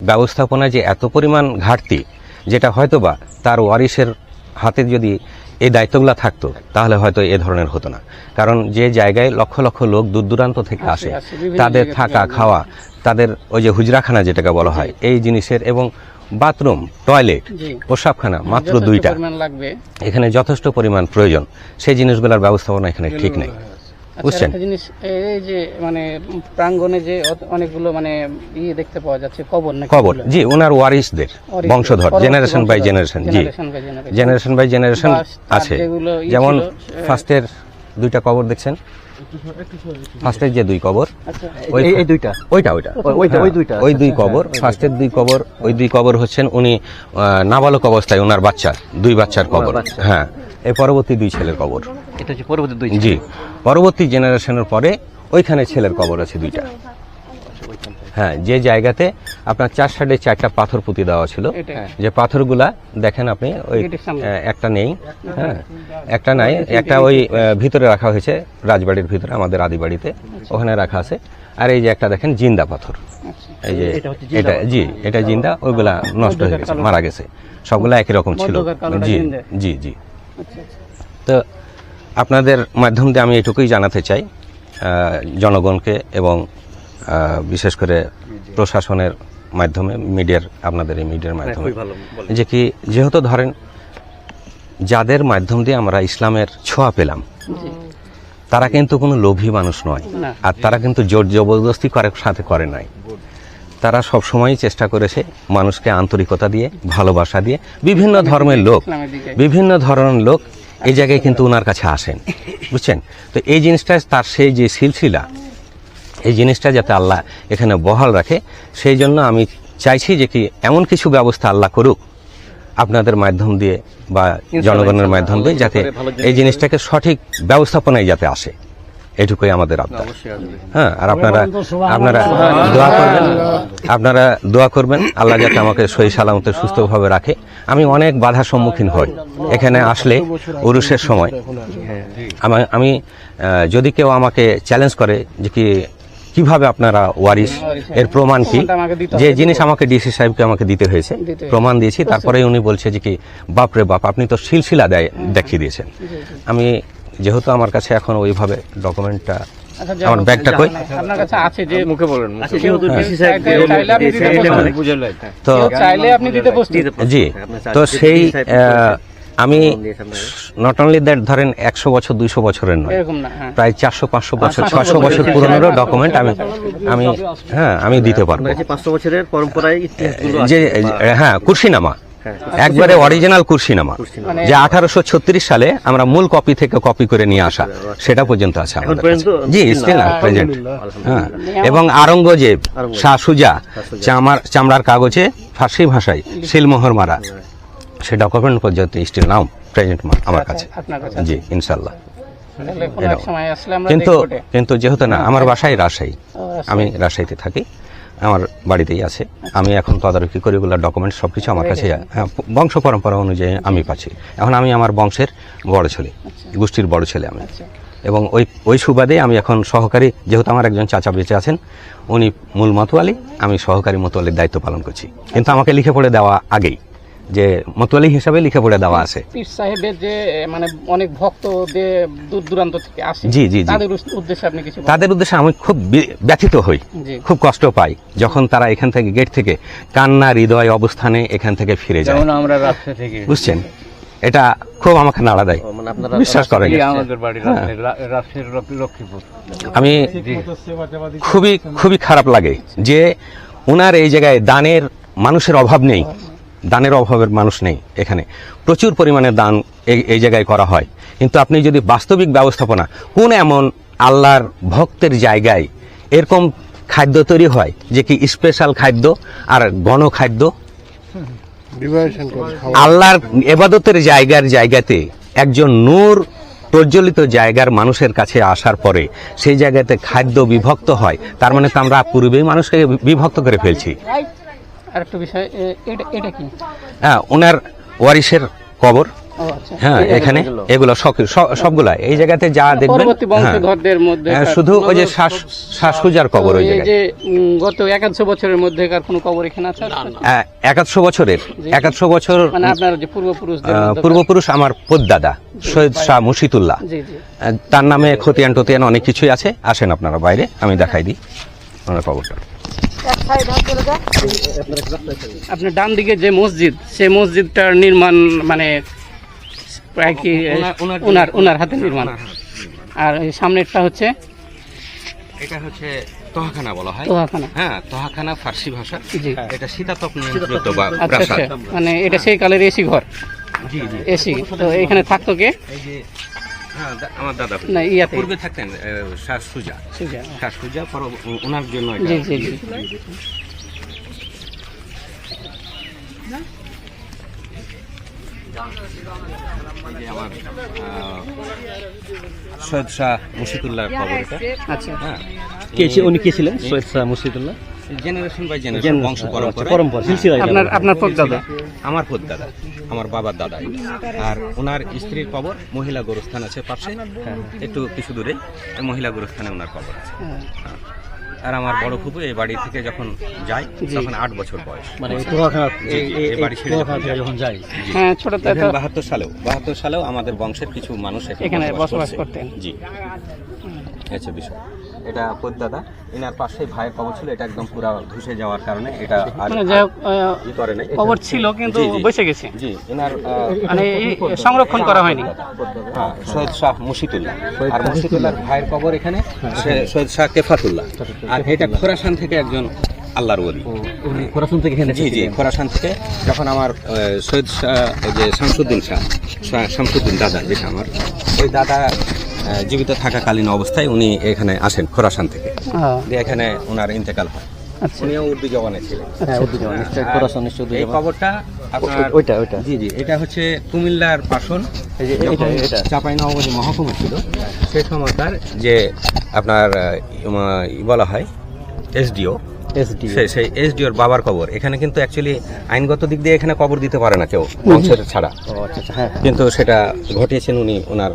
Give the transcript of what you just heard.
ব্যবস্থাপনায় যে এত পরিমাণ ঘাটতি, যেটা হয়তোবা তার ওয়ারিশের হাতে যদি এই দায়িত্বগুলো থাকতো তাহলে হয়তো এ ধরনের হতো না। কারণ যে জায়গায় লক্ষ লক্ষ লোক দূর দূরান্ত থেকে আসে, তাদের থাকা খাওয়া, তাদের ওই যে হুজরাখানা যেটাকে বলা হয় এই জিনিসের, এবং বাথরুম, টয়লেট, প্রসাবখানা মাত্র 2টা, এখানে যথেষ্ট পরিমাণ প্রয়োজন। সেই জিনিসগুলোর ব্যবস্থাপনা এখানে ঠিক নেই, বুঝছেন? জিনিস এই যে মানে প্রাঙ্গণে যে অনেকগুলো মানে দেখতে পাওয়া যাচ্ছে কবর, না কবর, জি, ওনার ওয়ারিসদের বংশধর, জেনারেশন বাই জেনারেশন, জি, জেনারেশন বাই জেনারেশন আছে। যেমন ফার্স্টের 2টা কবর দেখছেন, ফার্স্টের যে 2 কবর, ওই 2 কবর, ফার্স্টের 2 কবর, ওই 2 কবর হচ্ছেন উনি নাবালক অবস্থায় ওনার বাচ্চা, 2 বাচ্চার কবর। হ্যাঁ, এই পরবর্তী 2 ছেলের কবর, এটা হচ্ছে পরবর্তী 2, জি, পরবর্তী জেনারেশনের পরে ওইখানে ছেলের কবর আছে 2টা। হ্যাঁ, যে জায়গাতে আপনার 4 সাইডে 4টা পাথর পুঁতি দেওয়া ছিল, যে পাথরগুলা দেখেন আপনি, ওই একটা নেই, হ্যাঁ, একটা নাই, একটা ওই ভিতরে রাখা হয়েছে রাজবাড়ির ভিতরে, আমাদের আদি বাড়িতে ওখানে রাখা আছে। আর এই যে একটা দেখেন জিন্দা পাথর, এই যে এটা, জি, এটা জিন্দা, ওইগুলা নষ্ট হয়ে গেছে, মারা গেছে, সবগুলা একই রকম ছিল, জি জি জি। তো আপনাদের মাধ্যম দিয়ে আমি এটুকুই জানাতে চাই জনগণকে, এবং বিশেষ করে প্রশাসনের মাধ্যমে, মিডিয়ার, আপনাদের এই মিডিয়ার মাধ্যমে, যে কি যেহেতু ধরেন যাদের মাধ্যম দিয়ে আমরা ইসলামের ছোঁয়া পেলাম, তারা কিন্তু কোনো লোভী মানুষ নয়, আর তারা কিন্তু জোর জবরদস্তি সাথে করে নাই। তারা সবসময় চেষ্টা করেছে মানুষকে আন্তরিকতা দিয়ে, ভালোবাসা দিয়ে, বিভিন্ন ধর্মের লোক এই জায়গায় কিন্তু ওনার কাছে আসেন, বুঝছেন? তো এই জিনিসটা, তার সেই যে সিলসিলা, এই জিনিসটা যাতে আল্লাহ এখানে বহাল রাখে, সেই জন্য আমি চাইছি যে কি এমন কিছু ব্যবস্থা আল্লাহ করুক আপনাদের মাধ্যম দিয়ে বা জনগণের মাধ্যম দিয়ে, যাতে এই জিনিসটাকে সঠিক ব্যবস্থাপনায় যাতে আসে, এটুকুই আমাদের আবদার। হ্যাঁ, আর আপনারা দোয়া করবেন আল্লাহ যাতে আমাকে সহি সালামতে সুস্থভাবে রাখে। আমি অনেক বাধার সম্মুখীন হই এখানে আসলে, উরুসের সময়। আমি যদি কেউ আমাকে চ্যালেঞ্জ করে যে কিভাবে আপনারা ওয়ারিস, এর প্রমাণ কি, যে জিনিস আমাকে ডিসি সাহেবকে আমাকে দিতে হয়েছে, প্রমাণ দিয়েছি, তারপরে উনি বলছে যে কি বাপরে বাপ, আপনি তো সিলসিলা দেখিয়ে দিয়েছেন। আমি যেহেতু আমার কাছে এখন ওইভাবে ডকুমেন্টটা, আমার ব্যাগটা কই, আপনার কাছে আছে, যে মুখে বলেন, তো জি, তো সেই আমি নট অনলি দ্যাট, ধরেন 100 বছর 200 বছরের নয়, প্রায় 400-500 বছর, 600 বছর পুরনোরও ডকুমেন্ট আমি দিতে পারবো। 500 বছরের পরম্পরায় যে, হ্যাঁ, কুরসিনামা, একবারে অরিজিনাল কুরসিনামা, যে 1836 সালে আমরা মূল কপি থেকে কপি করে নিয়ে আসা, সেটা পর্যন্ত আছে আমাদের কাছে, জি, স্টিল প্রেজেন্ট। হ্যাঁ, এবং আওরঙ্গজেব, শাহ সুজা, চামড়ার কাগজে ফার্সি ভাষায় সিলমোহর মারা, সে ডকুমেন্ট পর্যন্ত স্টিল নাও প্রেজেন্ট আমার কাছে, জি, ইনশাল্লাহ। কিন্তু যেহেতু না, আমার বাসায় রাজশাহী, আমি রাজশাহীতে থাকি, আমার বাড়িতেই আছে। আমি এখন তদারকি করি, ওগুলো ডকুমেন্ট সবকিছু আমার কাছে বংশ পরম্পরা অনুযায়ী আমি পাচ্ছি। এখন আমি আমার বংশের বড় ছেলে, গোষ্ঠীর বড় ছেলে আমি, এবং ওই সুবাদে আমি এখন সহকারী, যেহেতু আমার একজন চাচা বেঁচে আছেন, উনি মূল মতোয়ালি, আমি সহকারী মতোয়ালির দায়িত্ব পালন করছি। কিন্তু আমাকে লিখে পড়ে দেওয়া আগেই, যে মতোয়ালি হিসাবে লিখে পড়ে দেওয়া আছে। পীর সাহেবের যে মানে অনেক ভক্ত দূর দূরান্ত থেকে আসে, জি জি, তাদের উদ্দেশ্যে আমি খুব ব্যথিত হই, খুব কষ্ট পাই যখন তারা এখান থেকে, গেট থেকে কান্না হৃদয় অবস্থানে এখান থেকে ফিরে যায়। আমরা রাস্তা থেকে, বুঝছেন, এটা খুব আমাকে নাড়া দেয়, বিশ্বাস করেন। আমি খুবই খারাপ লাগে যে ওনার এই জায়গায় দানের মানুষের অভাব নেই, দানের অভাবের মানুষ নেই এখানে, প্রচুর পরিমাণে দান এই জায়গায় করা হয়। কিন্তু আপনি যদি বাস্তবিক ব্যবস্থাপনা, কোন এমন আল্লাহর ভক্তের জায়গায় এরকম খাদ্য তৈরি হয় যে কি স্পেশাল খাদ্য আর গণ খাদ্য, আল্লাহর ইবাদতের জায়গাতে একজন নূর প্রজ্বলিত জায়গার মানুষের কাছে আসার পরে সেই জায়গাতে খাদ্য বিভক্ত হয়, তার মানে তো আমরা পূর্বেই মানুষকে বিভক্ত করে ফেলছি। আরেকটা বিষয়, এটা কি? হ্যাঁ, ওনার ওয়ারিসের কবর, ও আচ্ছা হ্যাঁ এখানে এগুলো সবগুলা এই জায়গাতে যা দেখবেন পরবর্তী হ্যাঁ, বংশধরদের মধ্যে শুধু ওই যে শ্বাসুজার কবর ওই এই জায়গায় যে গত 150 বছরের মধ্যেকার কোনো কবর এখানে আছে? 150 বছরের 150 বছর মানে আপনার যে পূর্বপুরুষদের মধ্যে- পূর্বপুরুষ আমার পোদ্দাদা সৈয়দ শাহ মুর্শিদুল্লাহ, জি জি তার নামে খতিয়ান টতিয়ান অনেক কিছুই আছে। আসেন আপনারা বাইরে, আমি দেখাই দিই ওনার কবরটা। আপনার ডান দিকে যে মসজিদ, সেই মসজিদটার নির্মাণ মানে প্রায় কি ওনার হাতে নির্মাণ, আর এই সামনেরটা হচ্ছে এটা হচ্ছে তোহাখানা বলা হয়। তোহাখানা। হ্যাঁ, তোহাখানা ফার্সি ভাষা। জি। এটা শীতাতপ নিয়ন্ত্রিত বা আচ্ছা প্রাসাদ। আচ্ছা, মানে এটা সেই কালের এসি ঘর। জি জি। এসি তো এখানে থাকতো কে? এই যে হ্যাঁ, আমার দাদা না ইয়াতে পূর্বে থাকতেন শাহ সুজা। সুজা। শাহ সুজা পর ওনার জন্য জি এটা। জি জি এই যে আমার সৈয়দ শাহ মুর্শিদুল্লাহর কবর এটা। আচ্ছা হ্যাঁ, উনি কে ছিলেন? Syed Shah Murshidullah. Generation by generation বংশ পরম্পরা। পরম্পরা সিলসিলা। আপনার পদ্মাদা। আমার দাদা, আমার বাবার দাদা। আর ওনার স্ত্রীর কবর মহিলা গোরস্থান আছে পাশে, একটু কিছু দূরে মহিলা গোরস্থানে ওনার কবর আছে। হ্যাঁ। আর আমার বড় ফুপু এই বাড়ি থেকে যখন যায় তখন 8 বছর বয়স, মানে তোহাখানা এই বাড়ি ছেড়ে যখন যাই। হ্যাঁ ছোটতে তো 72 সালেও আমাদের বংশের কিছু মানুষ এখানে বসবাস করছে। করতেন। জি, আচ্ছা বিষয় এটা পদ্মাদা। এনার পাশে ভাইয়ের কবর ছিল, এটা একদম পুরো ধসে যাওয়ার কারণে এটা আর মানে যাই হোক, ই করে নাই। কবর ছিল কিন্তু জি, জি। বেঁচে গেছে, জি, এনার মানে এই সংরক্ষণ করা হয়নি। হ্যাঁ, সৈয়দ শাহ মুর্শিদুল্লাহ। আর মুর্শিদুল্লাহর ভাইয়ের কবর এখানে সৈয়দ শাহ কেফাতুল্লাহ। আর এটা খোরাসান থেকে একজন আল্লাহর ওলি। উনি খোরাসান থেকে এখানে জি জি, খোরাসান থেকে যখন আমার সৈয়দ শাহ এই যে শামসুদ্দিন শামসুদ্দিন দাদা, যেটা আমার ওই দাদা জীবিত থাকাকালীন অবস্থায় উনি এখানে আসেন খোরাসান থেকে, দিয়ে এখানে ওনার ইন্তেকাল হয়। আচ্ছা উনিও উর্দু জওয়ানে ছিলেন। হ্যাঁ, উর্দু জওয়ান, নিশ্চয়ই খোরাসান, নিশ্চয়ই উর্দু এই জওয়ান। কবরটা আপনার ওইটা জি জি, এটা হচ্ছে কুমিল্লার পাশন। এই যে এটা চাঁপাইনবাবগঞ্জ মহকুমা ছিল সেই সময়কার যে আপনার বলা হয় এসডিও, এসডি। সেই এসডিওর বাবার কবর এখানে। কিন্তু অ্যাকচুয়ালি আইনগত দিক দিয়ে এখানে কবর দিতে পারে না কেউ বংশের ছাড়া, ও আচ্ছা আচ্ছা, হ্যাঁ কিন্তু সেটা ঘটিয়েছেন উনি ওনার